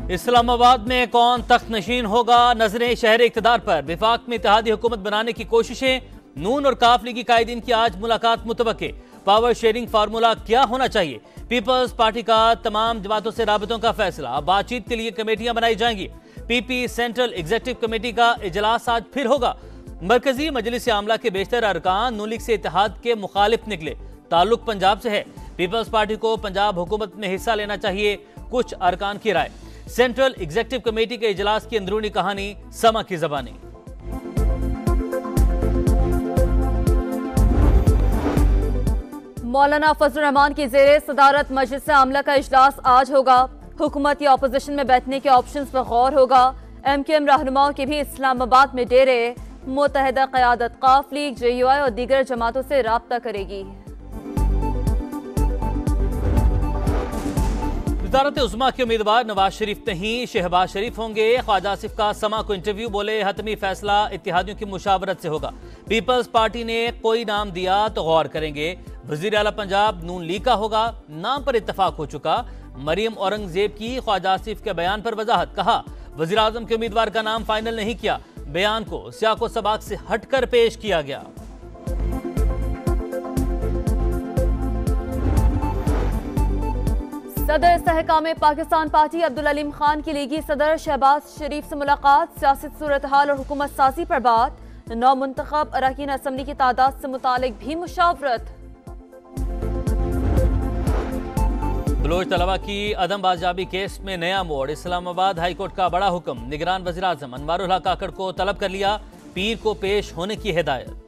इस्लामाबाद में कौन तख्त नशीन होगा, नजरें शहर इक़्तिदार पर। विफाक में इत्तेहादी हुकूमत बनाने की कोशिशें। नून और काफ लीगी कायदीन की आज मुलाकात मुतवक्के। पावर शेयरिंग फार्मूला क्या होना चाहिए। पीपल्स पार्टी का तमाम जमातों से राबतों का फैसला। बातचीत के लिए कमेटियां बनाई जाएंगी। पीपी सेंट्रल एग्जीक्यूटिव कमेटी का इजलास आज फिर होगा। मरकजी मजलिस आमला के बेशतर अरकान नून लीग से इत्तेहाद के मुखालिफ निकले। ताल्लुक पंजाब से है। पीपल्स पार्टी को पंजाब हुकूमत में हिस्सा लेना चाहिए, कुछ अरकान की राय। सेंट्रल एग्जीक्यूटिव कमेटी के इजलास की अंदरूनी कहानी, समा की जबानी। मौलाना फजल रहमान की जेरे सदारत मजलिस आमला का इजलास आज होगा। हुकूमत या अपोजिशन में बैठने के ऑप्शंस पर गौर होगा। MKM रहनुमाओं के भी इस्लामाबाद में डेरे। मुत्तहिदा क़यादत काफ लीग, JUI और दीगर जमातों से राब्ता करेगी। वज़ारत उज़्मा के उम्मीदवार नवाज शरीफ नहीं, शहबाज शरीफ होंगे। ख्वाजा आसिफ का समा को इंटरव्यू, बोले हतमी फैसला इत्तेहादियों की मुशावरत से होगा। पीपल्स पार्टी ने कोई नाम दिया तो गौर करेंगे। वज़ीर आला पंजाब नून लीग का होगा, नाम पर इत्तफाक हो चुका। मरियम औरंगजेब की ख्वाजा आसिफ के बयान पर वजाहत, कहा वज़ीर आज़म के उम्मीदवार का नाम फाइनल नहीं किया। बयान को सियाको सबाक से हटकर पेश किया गया। सदर इस्तेहकाम पाकिस्तान पार्टी अब्दुल अलीम खान की लीगी सदर शहबाज शरीफ से मुलाकात। सियासी सूरत हाल और हुकूमत साजी पर बात। नौ मुंतखब अरकान असम्बली की तादाद से मुतालिक भी मुशावरत। बलोच तलबा की अदम बाजियाबी केस में नया मोड़। इस्लामाबाद हाई कोर्ट का बड़ा हुक्म। निगरान वज़ीर आज़म अनवारुल हक काकड़ को तलब कर लिया। पीर को पेश होने की हिदायत।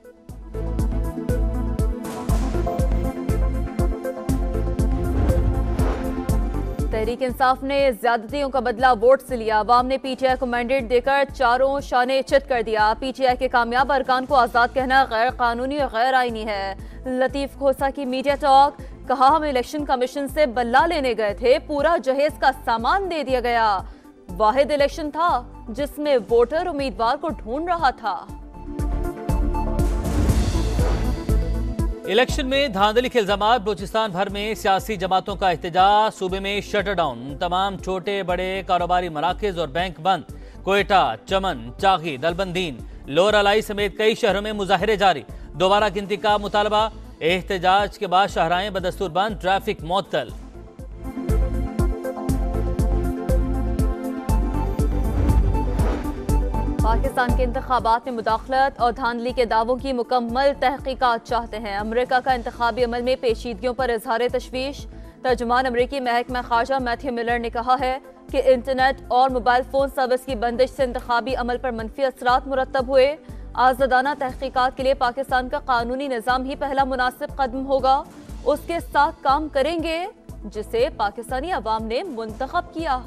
तहरीक इंसाफ ने ज्यादतियों का बदला वोट से लिया। अवाम ने PTI को मैंडेट देकर चारों शाने चित कर दिया। PTI के कामयाब अरकान को आज़ाद कहना गैर कानूनी और गैर आईनी है। लतीफ खोसा की मीडिया टॉक, कहा हम इलेक्शन कमीशन से बल्ला लेने गए थे, पूरा जहेज का सामान दे दिया गया। वाहिद इलेक्शन था जिसमें वोटर उम्मीदवार को ढूंढ रहा था। इलेक्शन में धांधली के इल्जामात। बलूचिस्तान भर में सियासी जमातों का एहतजाज। सूबे में शटर डाउन। तमाम छोटे बड़े कारोबारी मराकज और बैंक बंद। कोयटा, चमन, चागी, दलबंदीन, लोअर अलाई समेत कई शहरों में मुजाहिरे जारी। दोबारा गिनती का मुतालबा। एहतजाज के बाद शाहराएं बदस्तूर बंद, ट्रैफिक मुअत्तल। पाकिस्तान के इंतखाबात में मुदाखलत और धांधली के दावों की मुकम्मल तहकीकात चाहते हैं। अमेरिका का इंतखाबी अमल में पेचीदगियों पर इजहार तशवीश। तर्जुमान अमेरिकी महकमा खारजा मैथ्यू मिलर ने कहा है कि इंटरनेट और मोबाइल फोन सर्विस की बंदिश से इंतखाबी अमल पर मनफी असरात मुरतब हुए। आज़ादाना तहकीकात के लिए पाकिस्तान का कानूनी निज़ाम ही पहला मुनासिब कदम होगा। उसके साथ काम करेंगे जिसे पाकिस्तानी अवाम ने मुंतखब किया।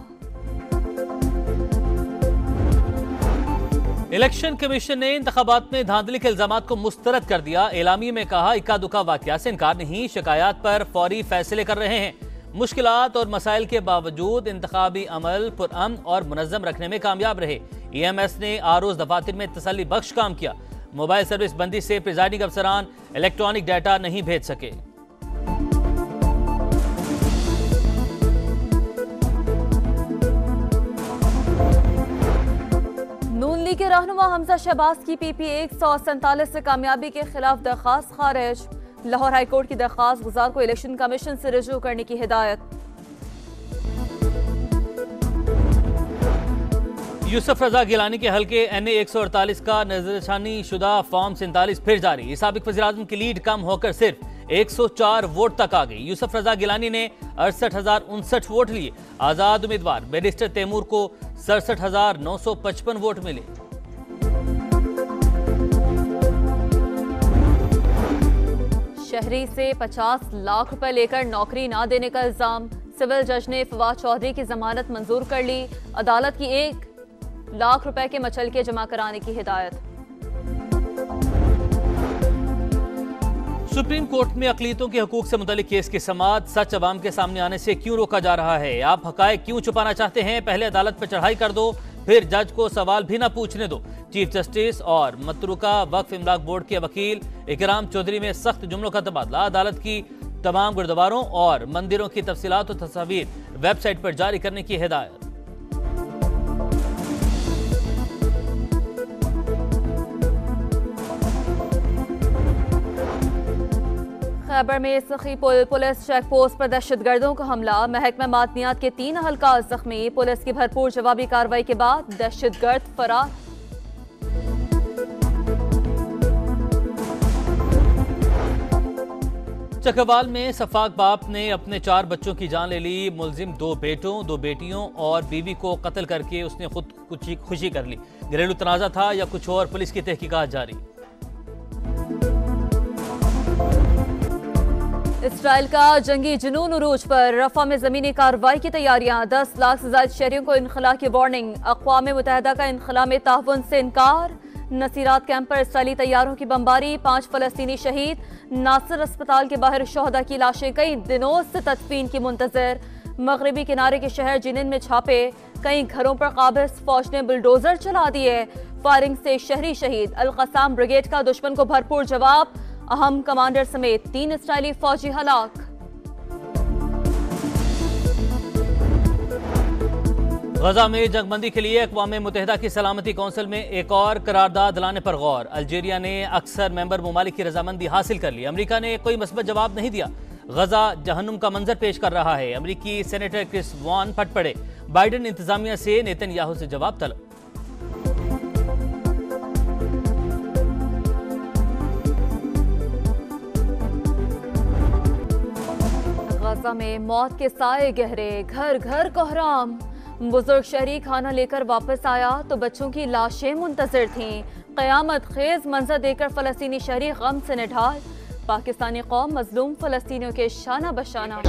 इलेक्शन कमीशन ने इंतखाबात में धांधली के इल्जामात को मुस्तरद कर दिया। एलामी में कहा इक्का दुक्का वाकया से इनकार नहीं, शिकायत पर फौरी फैसले कर रहे हैं। मुश्किलात और मसाइल के बावजूद इंतखाबी अमल पुरअमन और मुनज़्ज़म रखने में कामयाब रहे। EMS ने आरोज दफातर में तसल्ली बख्श काम किया। मोबाइल सर्विस बंदी से प्रिजाइडिंग अफसरान इलेक्ट्रॉनिक डाटा नहीं भेज सके। नून लीग के रहनुमा हमजा शहबाज की PP 147 से कामयाबी के खिलाफ दरखास्त खारिज। लाहौर हाईकोर्ट की दरखास्त गुजार को इलेक्शन कमीशन से रजू करने की हिदायत। यूसुफ रजा गिलानी के हल्के NA 148 का नजरसानी शुदा फॉर्म 47 फिर जारी। साबिक वज़ीर आज़म की लीड कम होकर सिर्फ 104 वोट तक आ गई। यूसुफ रजा गिलानी ने 68,059 वोट लिए। आजाद उम्मीदवार बैरिस्टर तैमूर को 67,955 वोट मिले। शहरी से 50 लाख रुपए लेकर नौकरी ना देने का इल्जाम। सिविल जज ने फवाद चौधरी की जमानत मंजूर कर ली। अदालत की 1 लाख रुपए के मचलके जमा कराने की हिदायत। सुप्रीम कोर्ट में अक़लियतों के हकूक से मुतालिक केस की समाअत। सच अवाम के सामने आने से क्यों रोका जा रहा है? आप हकायक क्यों छुपाना चाहते हैं? पहले अदालत पर चढ़ाई कर दो, फिर जज को सवाल भी ना पूछने दो। चीफ जस्टिस और मतरूका वक्फ इमलाक बोर्ड के वकील इकराम चौधरी में सख्त जुमलों का तबादला। अदालत की तमाम गुरुद्वारों और मंदिरों की तफसीलात और तस्वीर वेबसाइट पर जारी करने की हिदायत। खैबर में सखीपुल पुलिस चेक पोस्ट पर दहशतगर्दों का हमला, महकमा मादनियात के 3 अहलकार जख्मी। पुलिस की भरपूर जवाबी कार्रवाई के बाद दहशतगर्द फरार। चकवाल में सफाक बाप ने अपने 4 बच्चों की जान ले ली। मुलजिम 2 बेटों 2 बेटियों और बीवी को कत्ल करके उसने खुद खुशी कर ली। घरेलू तनाजा था या कुछ और, पुलिस की तहकीकात जारी। इसराइल का जंगी जुनून उरूज पर, रफा में जमीनी कार्रवाई की तैयारियां। 10 लाख से ज्यादा शहरियों को इनखला की वार्निंग। अक़वाम मुत्तहिदा का इनखला में ताउन से इनकार। नसीरात कैंप पर इसराइली तैयारों की बमबारी, 5 फलस्तीनी शहीद। नासिर अस्पताल के बाहर शोहदा की लाशें कई दिनों से तदफीन की मुंतजर। मगरबी किनारे के शहर जिनिन में छापे, कई घरों पर काबिज फौज ने बुलडोजर चला दिए। फायरिंग से शहरी शहीद। अल-क़स्साम ब्रिगेड का दुश्मन को भरपूर जवाब। अहम कमांडर समेत 3 इसराइली फौजी हलाक। गजा में जंगबंदी के लिए अक़वाम मुत्तहिदा की सलामती कौंसिल में एक और करारदाद लाने पर गौर। अल्जीरिया ने अक्सर मेंबर ममालिक की रजामंदी हासिल कर ली। अमरीका ने कोई मस्बत जवाब नहीं दिया। गजा जहन्नुम का मंजर पेश कर रहा है। अमरीकी सेनेटर क्रिस वॉन फट पड़े। बाइडेन इंतजामिया से नेतन्याहू से जवाब तलब। गजा में मौत के साए गहरे, घर घर कोहराम। बुजुर्ग शहरी खाना लेकर वापस आया तो बच्चों की लाशें मुंतजर थीं। क़यामत खेज मंजर देखकर फलस्तीनी शहरी गम से निढाल। पाकिस्तानी कौम मजलूम फलस्तीनियों के शाना बशाना।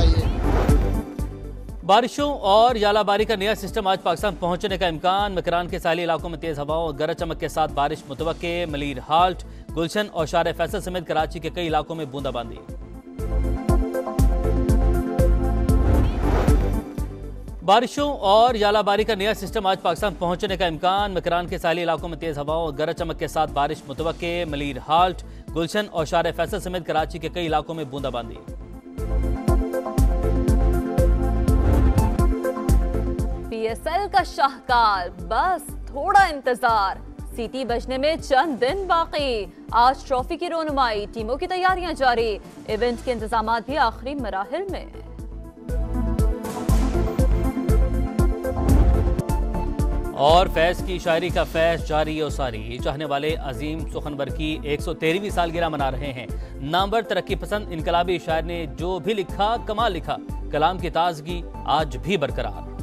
बारिशों और यालाबारी का नया सिस्टम आज पाकिस्तान पहुंचने का इम्कान। मकरान के साहिली इलाकों में तेज हवाओं और गरज चमक के साथ बारिश मुतवक्के। मलीर हाल्ट, गुलशन और शार फैसल समेत कराची के कई इलाकों में बूंदाबांदी। बारिशों और यालाबारी का नया सिस्टम आज पाकिस्तान पहुंचने का इम्कान। मकरान के साहिली इलाकों में तेज हवाओं और गरज चमक के साथ बारिश मुतवक्के। मलीर हाल्ट, गुलशन और शार फैसल समेत कराची के कई इलाकों में बूंदाबांदी। PSL का शाहकार, बस थोड़ा इंतजार। सीटी बजने में चंद दिन बाकी। आज ट्रॉफी की रोनुमाई, टीमों की तैयारियां जारी। इवेंट के इंतजामात भी आखिरी मराहिल में। और फैज़ की शायरी का फैज़ जारी और सारी। चाहने वाले अजीम सुखनवर की 113वीं सालगिरह मना रहे हैं। नामवर तरक्की पसंद इनकलाबी शायर ने जो भी लिखा कमाल लिखा। कलाम की ताजगी आज भी बरकरार।